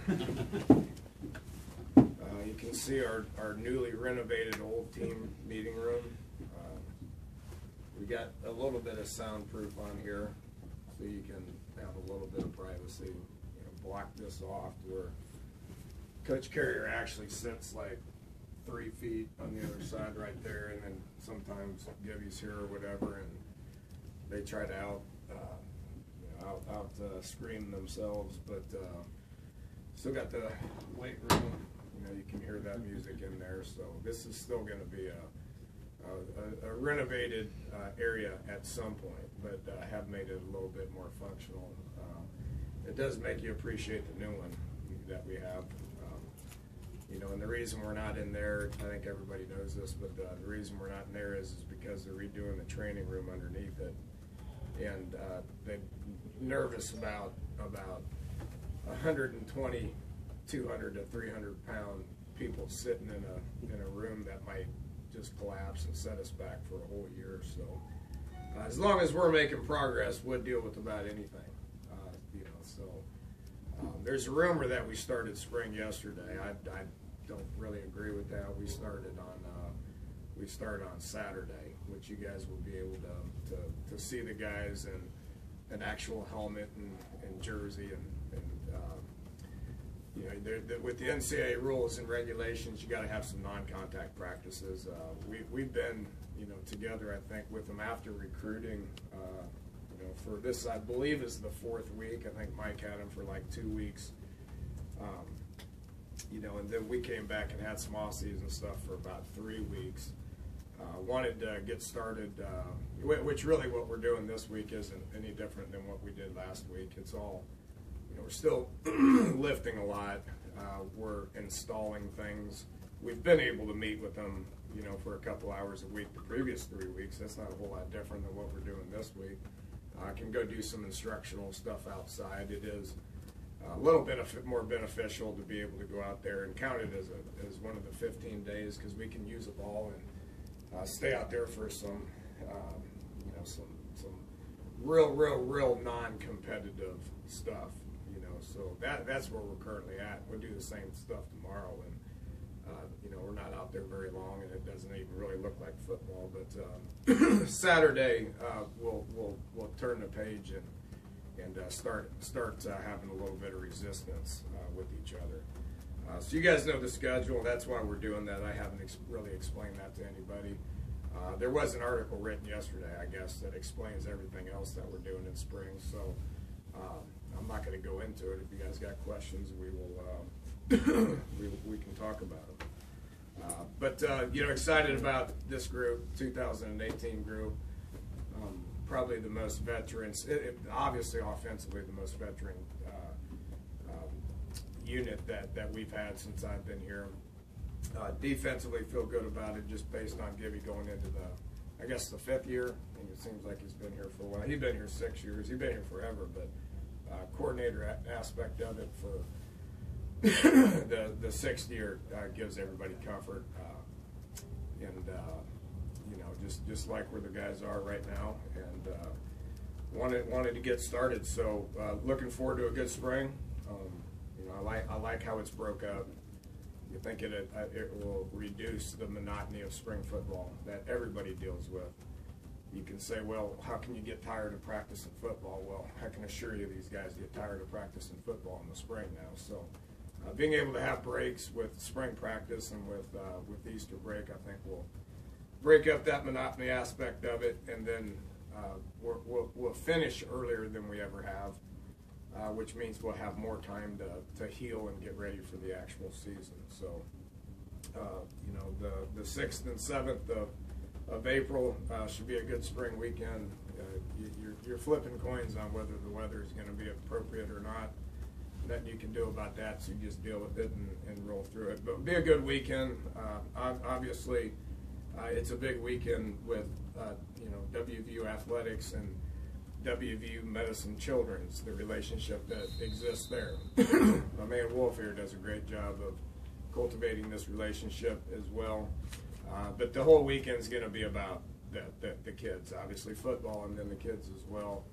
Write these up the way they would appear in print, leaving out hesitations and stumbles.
You can see our newly renovated old team meeting room. We got a little bit of soundproof on here, so you can have a little bit of privacy. You know, block this off where Coach Carrier actually sits like 3 feet on the other side right there, and then sometimes Gibby's here or whatever, and they try to out scream themselves, but still got the weight room. You know, you can hear that music in there. So this is still going to be a renovated area at some point, but have made it a little bit more functional. It does make you appreciate the new one that we have. You know, and the reason we're not in there, I think everybody knows this, but the reason we're not in there is because they're redoing the training room underneath it. And they're nervous about 120, 200 to 300 pound people sitting in a room that might just collapse and set us back for a whole year. So as long as we're making progress, we'll deal with about anything. You know, so there's a rumor that we started spring yesterday. I don't really agree with that. We started on Saturday, which you guys will be able to see the guys in an actual helmet and jersey and you know, with the NCAA rules and regulations, you got to have some non-contact practices. We've been, you know, together, I think, with them after recruiting. You know, for this, I believe, is the 4th week. I think Mike had them for like 2 weeks. You know, and then we came back and had some off-season stuff for about 3 weeks. Wanted to get started, which really what we're doing this week isn't any different than what we did last week. It's all, you know, we're still lifting a lot. We're installing things. We've been able to meet with them, you know, for a couple hours a week the previous 3 weeks. That's not a whole lot different than what we're doing this week. I can go do some instructional stuff outside. It is a little bit more beneficial to be able to go out there and count it as one of the 15 days, because we can use a ball and stay out there for some, you know, some real non-competitive stuff, you know. So that's where we're currently at. We'll do the same stuff tomorrow, and you know, we're not out there very long, and it doesn't even really look like football. But Saturday we'll turn the page and start having a little bit of resistance with each other. So you guys know the schedule. That's why we're doing that. I haven't really explained that to anybody. There was an article written yesterday, I guess, that explains everything else that we're doing in spring. So I'm not going to go into it. If you guys got questions, we will we can talk about them. But you know, excited about this group, 2018 group. Probably the most veterans. Obviously, offensively, the most veteran unit that we've had since I've been here. Defensively, feel good about it just based on Gibby going into I guess the 5th year. I mean, it seems like he's been here for a while. He's been here 6 years. He's been here forever, but coordinator aspect of it for the 6th year gives everybody comfort. And you know, just like where the guys are right now, and wanted to get started. So looking forward to a good spring. You know, I like how it's broke up. You think it will reduce the monotony of spring football that everybody deals with. You can say, well, how can you get tired of practicing football? Well, I can assure you these guys get tired of practicing football in the spring now. So being able to have breaks with spring practice and with Easter break, I think will break up that monotony aspect of it, and then we'll finish earlier than we ever have, which means we'll have more time to heal and get ready for the actual season. So, you know, the 6th and 7th of April should be a good spring weekend. You're flipping coins on whether the weather is going to be appropriate or not. Nothing you can do about that, so you just deal with it and roll through it. But it'll be a good weekend. Obviously, it's a big weekend with you know, WVU athletics and WVU Medicine Children's, the relationship that exists there. My man Wolf here does a great job of cultivating this relationship as well. But the whole weekend's going to be about the kids, obviously football, and then the kids as well.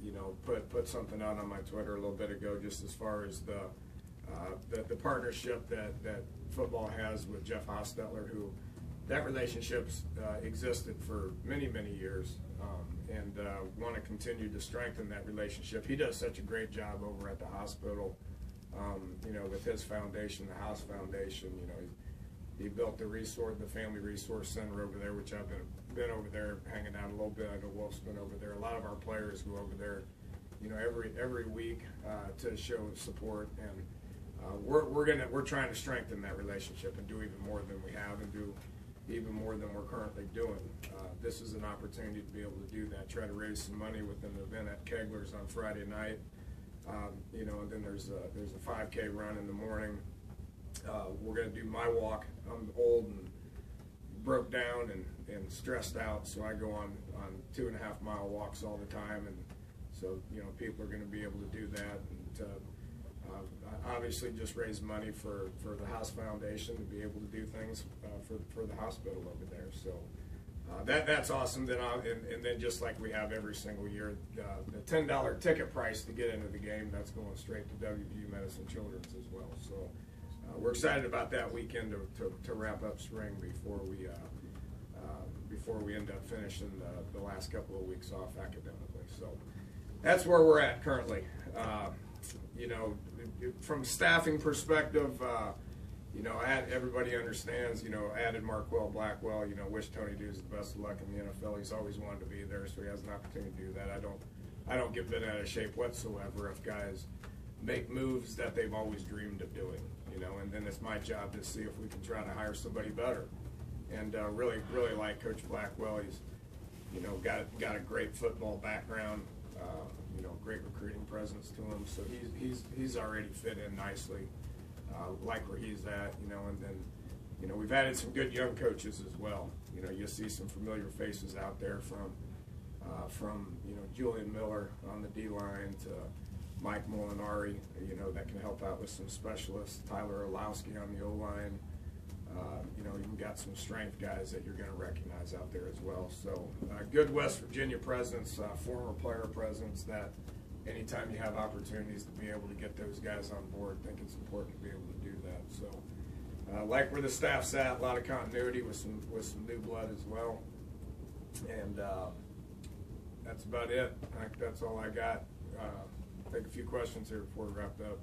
you know, put something out on my Twitter a little bit ago, just as far as the partnership that football has with Jeff Hostetler, who that relationship's existed for many years, and want to continue to strengthen that relationship. He does such a great job over at the hospital, you know, with his foundation, the House Foundation. You know, he built the Family Resource Center over there, which I've been over there hanging out a little bit. I know Wolf's been over there. A lot of our players go over there, you know, every week to show support, and we're trying to strengthen that relationship and do even more than we have, and do even more than we're currently doing. This is an opportunity to be able to do that. Try to raise some money with an event at Kegler's on Friday night. You know, and then there's a 5K run in the morning. We're going to do my walk. I'm old and broke down and stressed out, so I go on 2.5 mile walks all the time, and so, you know, people are going to be able to do that, and obviously just raise money for the House Foundation to be able to do things for the hospital over there. So that's awesome. Then and then just like we have every single year, the $10 ticket price to get into the game, that's going straight to WVU Medicine Children's as well. So we're excited about that weekend to wrap up spring before we end up finishing the last couple of weeks off academically. So that's where we're at currently. You know, from staffing perspective, you know, everybody understands, you know, added Marquell Blackwell, you know, wish Tony Dews the best of luck in the NFL. He's always wanted to be there, so he has an opportunity to do that. I don't get bent out of shape whatsoever if guys make moves that they've always dreamed of doing, you know, and then it's my job to see if we can try to hire somebody better. And really like Coach Blackwell. He's, you know, got a great football background, you know, great recruiting presence to him, so he's already fit in nicely, like where he's at, you know. And then, you know, we've added some good young coaches as well. You know, you'll see some familiar faces out there from you know, Julian Miller on the D-line to Mike Molinari, you know, that can help out with some specialists, Tyler Orlowski on the O-line. You know, you've got some strength guys that you're going to recognize out there as well. So good West Virginia presence, former player presence, that anytime you have opportunities to be able to get those guys on board, I think it's important to be able to do that. So like where the staff's at, a lot of continuity with some new blood as well. And that's about it. I think that's all I got. Take a few questions here before we wrap up.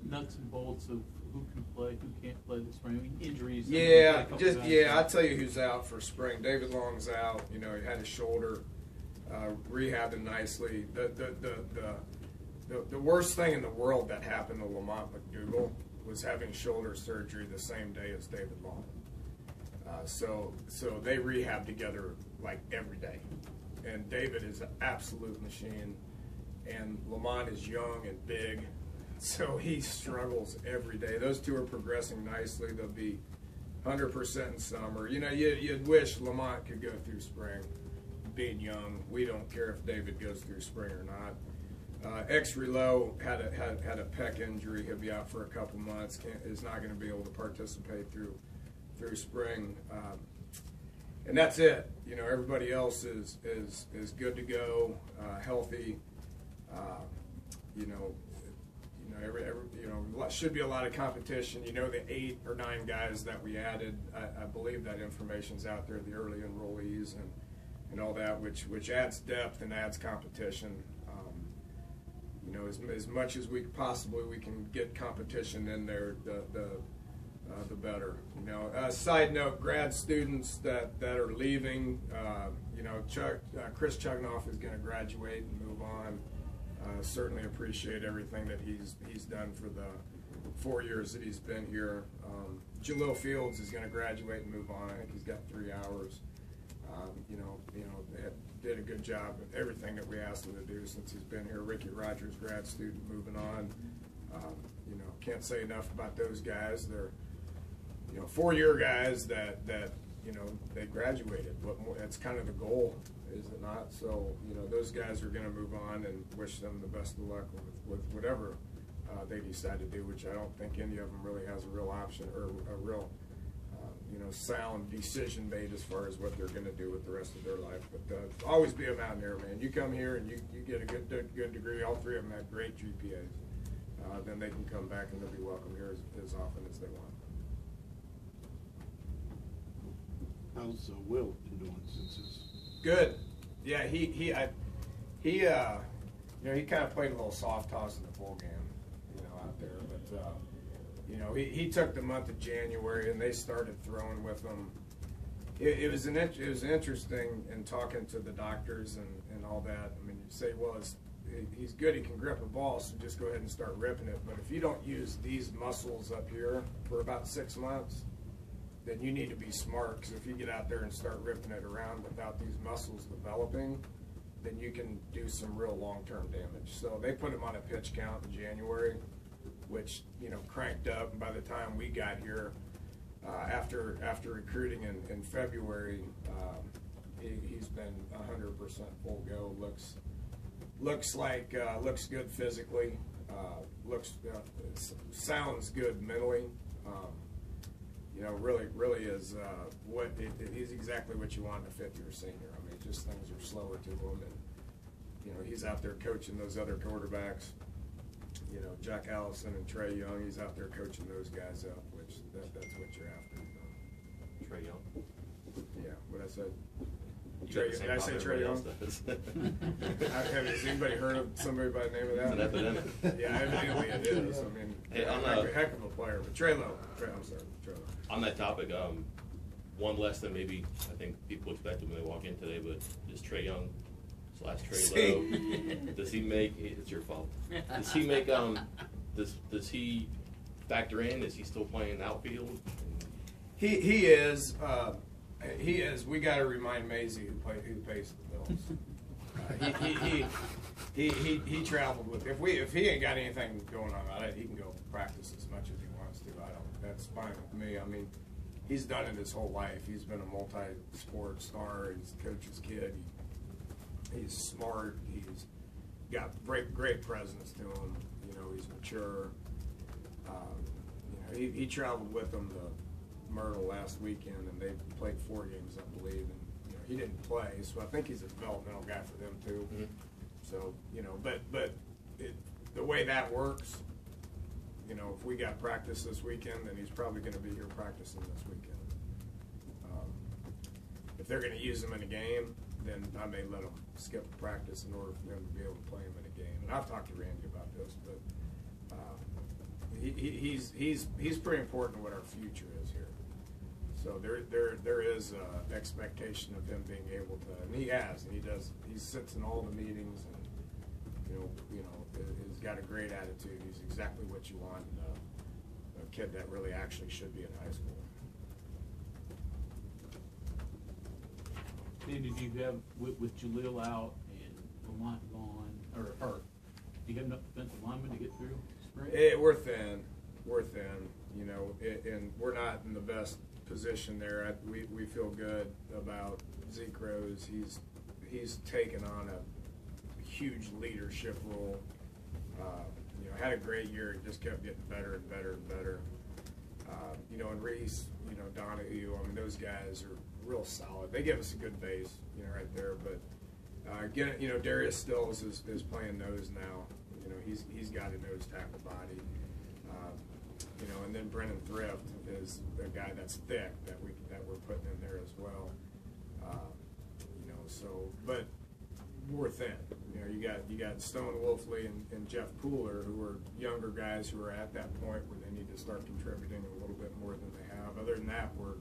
Nuts and bolts of who can play, who can't play this spring. I mean, injuries. I'll tell you who's out for spring. David Long's out. You know, he had his shoulder rehabbing nicely. The worst thing in the world that happened to Lamont McDougal was having shoulder surgery the same day as David Long. So they rehab together like every day. And David is an absolute machine, and Lamont is young and big, so he struggles every day. Those two are progressing nicely. They'll be 100% in summer. You know, you'd wish Lamont could go through spring being young. We don't care if David goes through spring or not. X-Relo had a pec injury. He'll be out for a couple months. Is not going to be able to participate through spring. And that's it. You know, everybody else is good to go, healthy. Should be a lot of competition. You know, the 8 or 9 guys that we added, I believe that information's out there, the early enrollees and all that, which adds depth and adds competition. You know, as much as we can get competition in there, the better. You know, side note, grad students that are leaving, you know, Chris Chugnoff is going to graduate and move on. Certainly appreciate everything that he's done for the 4 years that he's been here. Jalil Fields is going to graduate and move on. I think he's got 3 hours. You know, they did a good job with everything that we asked him to do since he's been here. Ricky Rogers, grad student, moving on. You know, can't say enough about those guys. They're, you know, 4-year guys that you know, they graduated. What more? That's kind of the goal, is it not? So, you know, those guys are going to move on, and wish them the best of luck with whatever they decide to do, which I don't think any of them really has a real option or a real sound decision made as far as what they're going to do with the rest of their life. But always be a Mountaineer, man. You come here and you get a good degree. All three of them have great GPAs. Then they can come back and they'll be welcome here as often as they want. How's Will been doing since his? Good. Yeah, he kind of played a little soft toss in the bowl game, out there. But he took the month of January and they started throwing with him. It was interesting in talking to the doctors and all that. I mean, you say, well, he's good, he can grip a ball, so just go ahead and start ripping it. But if you don't use these muscles up here for about 6 months, then you need to be smart, because if you get out there and start ripping it around without these muscles developing, then you can do some real long-term damage. So they put him on a pitch count in January, which cranked up. And by the time we got here, after recruiting in February, he's been 100% full go. Looks good physically. Sounds good mentally. Really is he's exactly what you want in a fifth-year senior. I mean, just things are slower to him, and he's out there coaching those other quarterbacks. Jack Allison and Trey Young. He's out there coaching those guys up, which that's what you're after. Trey Young. Yeah, what I said. Did I say Trey Young? Has anybody heard of somebody by the name of that? It's an epidemic. Yeah, evidently it is. I mean, hey, heck of a player. But Trey Lowe. I'm sorry, Trey Lowe. On that topic, one less than maybe I think people expected when they walk in today, but is Trey Young / Trey Lowe, does he make? It's your fault. Does he make? Does he factor in? Is he still playing outfield? He is. He is. We got to remind Maisie who pays the bills. He traveled with. If he ain't got anything going on about it, he can go practice as much as he wants to. That's fine with me. I mean, he's done it his whole life. He's been a multi-sport star. He's a coach's kid. He's smart. He's got great presence to him. He's mature. He traveled with them to Myrtle last weekend, and they played 4 games, I believe. And he didn't play, so I think he's a developmental guy for them too. Mm-hmm. So but the way that works, if we got practice this weekend, then he's probably going to be here practicing this weekend. If they're going to use him in a game, then I may let him skip practice in order for them to be able to play him in a game. And I've talked to Randy about this, but he's pretty important to what our future is here. So there is an expectation of him being able to, and he does. He sits in all the meetings, and he's got a great attitude. He's exactly what you want in a kid that really actually should be in high school. Then did you have with Jalil out and Lamont gone or hurt? Do you have enough defensive linemen to get through spring? We're thin, and we're not in the best position there. We feel good about Zeke Rose. He's taken on a huge leadership role. Had a great year. He just kept getting better and better and better. And Reese, Donahue. I mean, those guys are real solid. They give us a good base, right there. But Darius Stills is playing nose now. He's got a nose tackle body. And then Brennan Thrift is the guy that's thick that we're putting in there as well. But we're thin. You got Stone Wolfley and Jeff Pooler, who are younger guys who are at that point where they need to start contributing a little bit more than they have. Other than that, we're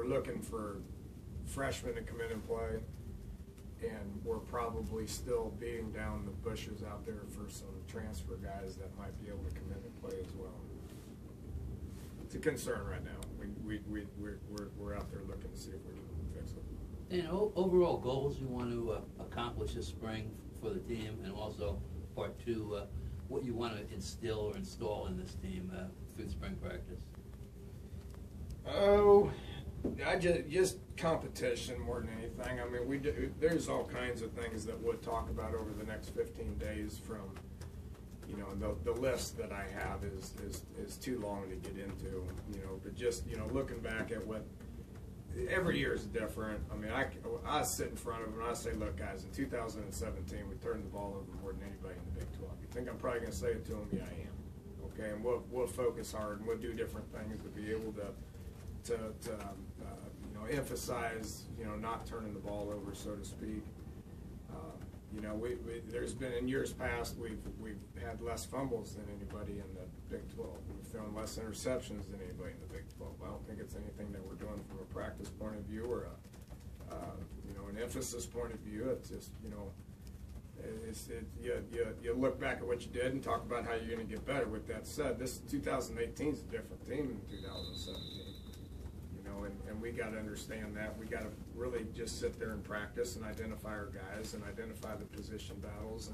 looking for freshmen to come in and play, and we're probably still beating down the bushes out there for some transfer guys that might be able to come in and play as well. It's a concern right now. We're out there looking to see if we can fix it. Overall goals you want to accomplish this spring for the team, and also part 2, what you want to instill or install in this team through spring practice. Oh, just competition more than anything. I mean, there's all kinds of things that we'll talk about over the next 15 days, from the list that I have is too long to get into, but just, looking back at what every year is different. I mean, I sit in front of them and I say, look, guys, in 2017, we turned the ball over more than anybody in the Big 12. You think I'm probably going to say it to them? Yeah, I am. Okay, and we'll focus hard and we'll do different things to be able to emphasize, not turning the ball over, so to speak. There's been, in years past, we've had less fumbles than anybody in the Big 12. We've thrown less interceptions than anybody in the Big 12. I don't think it's anything that we're doing from a practice point of view or an emphasis point of view. It's just, you look back at what you did and talk about how you're going to get better. With that said, this 2018 is a different team than 2017. And we got to understand that. We got to really just sit there and practice and identify our guys and identify the position battles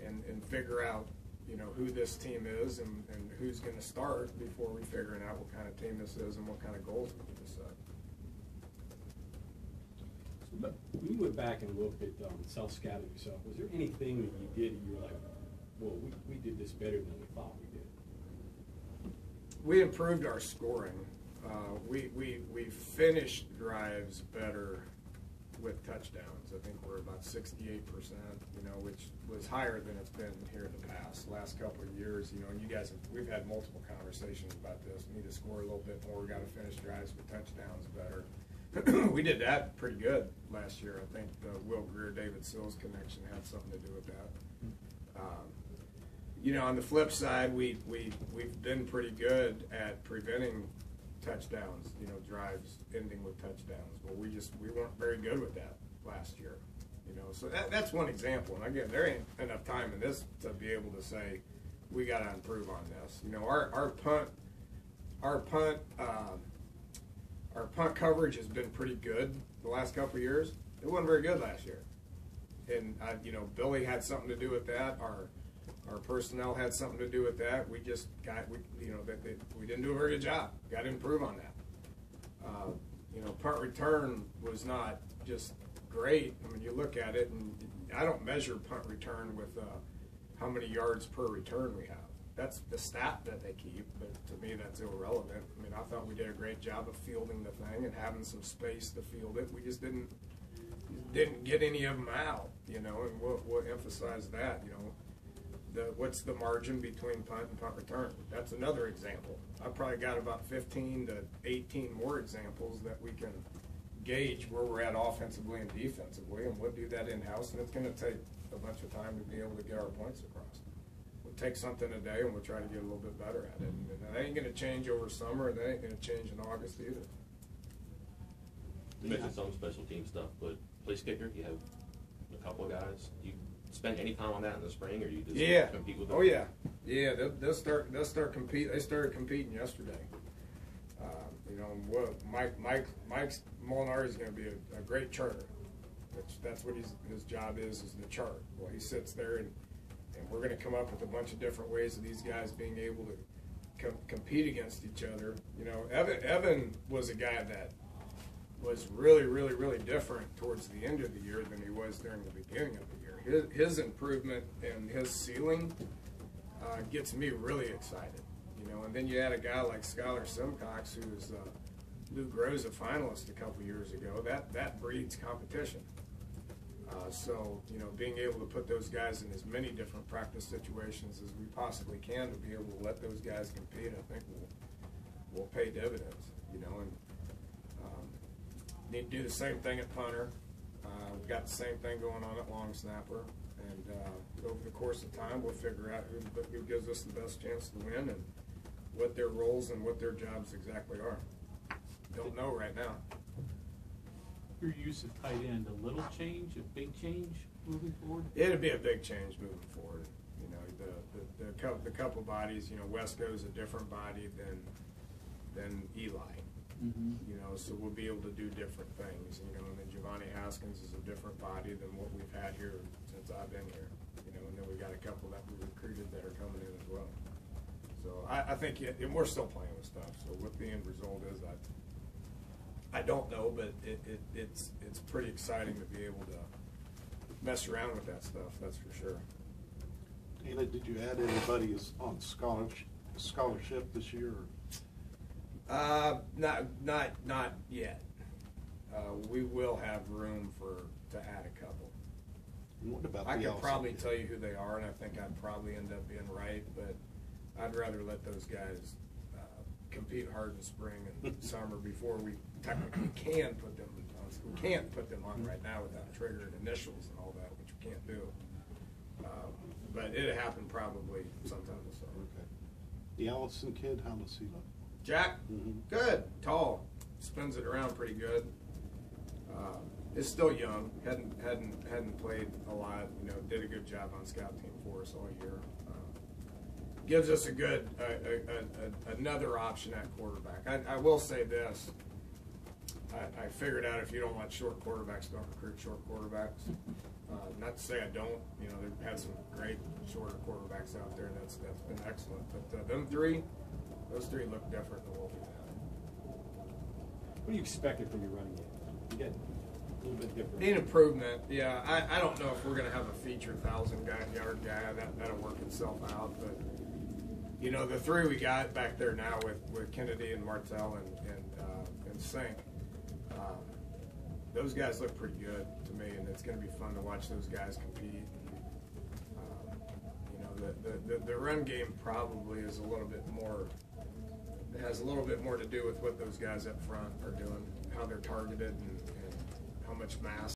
and figure out, who this team is and who's going to start before we figuring out what kind of team this is and what kind of goals we need to set. But when you went back and looked at self-scouting yourself, was there anything that you did that you were like, well, we did this better than we thought we did? We improved our scoring. We finished drives better with touchdowns. I think we're about 68%, which was higher than it's been here in the past. Last couple of years, and you guys, we've had multiple conversations about this. We need to score a little bit more. We got to finish drives with touchdowns better. We did that pretty good last year. I think the Will Greer-David Sills connection had something to do with that. On the flip side, we've been pretty good at preventing touchdowns, drives ending with touchdowns. Well, we weren't very good with that last year, So that's one example. And again, there ain't enough time in this to be able to say we got to improve on this. Our punt coverage has been pretty good the last couple of years. It wasn't very good last year, and Billy had something to do with that. Our personnel had something to do with that. We just we didn't do a very good job. Got to improve on that. Punt return was not just great. I mean, you look at it, and I don't measure punt return with how many yards per return we have. That's the stat that they keep, but to me, that's irrelevant. I mean, I thought we did a great job of fielding the thing and having some space to field it. We just didn't get any of them out, and we'll emphasize that, what's the margin between punt and punt return? That's another example. I've probably got about 15 to 18 more examples that we can gauge where we're at offensively and defensively, and we'll do that in-house, and it's going to take a bunch of time to be able to get our points across. We'll take something a day, and we'll try to get a little bit better at it. And that ain't going to change over summer, and that ain't going to change in August either. You mentioned some special team stuff, but place kicker, you have a couple of guys. Do you spend any time on that in the spring, or do you just compete with them? Oh yeah, they'll start compete. They started competing yesterday. Mike Molinar is going to be a great charter. That's what his job is the chart. Well, he sits there and we're going to come up with a bunch of different ways of these guys being able to compete against each other. Evan was a guy that was really, really, really different towards the end of the year than he was during the beginning of the year. His improvement and his ceiling gets me really excited. And then you add a guy like Skylar Simcox, who was Lou Groza finalist a couple years ago. That breeds competition. So being able to put those guys in as many different practice situations as we possibly can to be able to let those guys compete, I think will pay dividends. And need to do the same thing at punter. We've got the same thing going on at long snapper, and over the course of time, we'll figure out who gives us the best chance to win and what their roles and what their jobs exactly are. Don't know right now. Your use of tight end, a little change, a big change moving forward? It'd be a big change moving forward. The couple bodies. Wesco's a different body than Eli. Mm-hmm. So we'll be able to do different things. And then Giovanni Haskins is a different body than what we've had here since I've been here. And then we've got a couple that we recruited that are coming in as well. So I think and we're still playing with stuff. So what the end result is, I don't know, but it's pretty exciting to be able to mess around with that stuff. That's for sure. Dana, did you add anybody on scholarship this year? Not yet. We will have room to add a couple. And what about I the could Allison probably kid? tell you who they are, and I think I'd probably end up being right, but I'd rather let those guys compete hard in spring and summer before we technically can put them on. We can't put them on right now without triggering initials and all that, which we can't do. But it'll happen probably sometime this summer. Okay. The Allison kid, how does he look? Jack, good, tall, spins it around pretty good. Is still young, hadn't played a lot. You know, did a good job on scout team for us all year. Gives us a good another option at quarterback. I will say this. I figured out if you don't want short quarterbacks, don't recruit short quarterbacks. Not to say I don't. You know, they've had some great shorter quarterbacks out there, and that's been excellent. But those three look different than what we've had. What are you expecting from your running game? You get a little bit different. An improvement, yeah. I don't know if we're going to have a feature 1,000-yard guy. That'll work itself out. But you know, the three we got back there now with Kennedy and Martell and Sink, those guys look pretty good to me, and it's going to be fun to watch those guys compete. You know, the run game probably is a little bit more. It has a little bit more to do with what those guys up front are doing, how they're targeted, and how much mass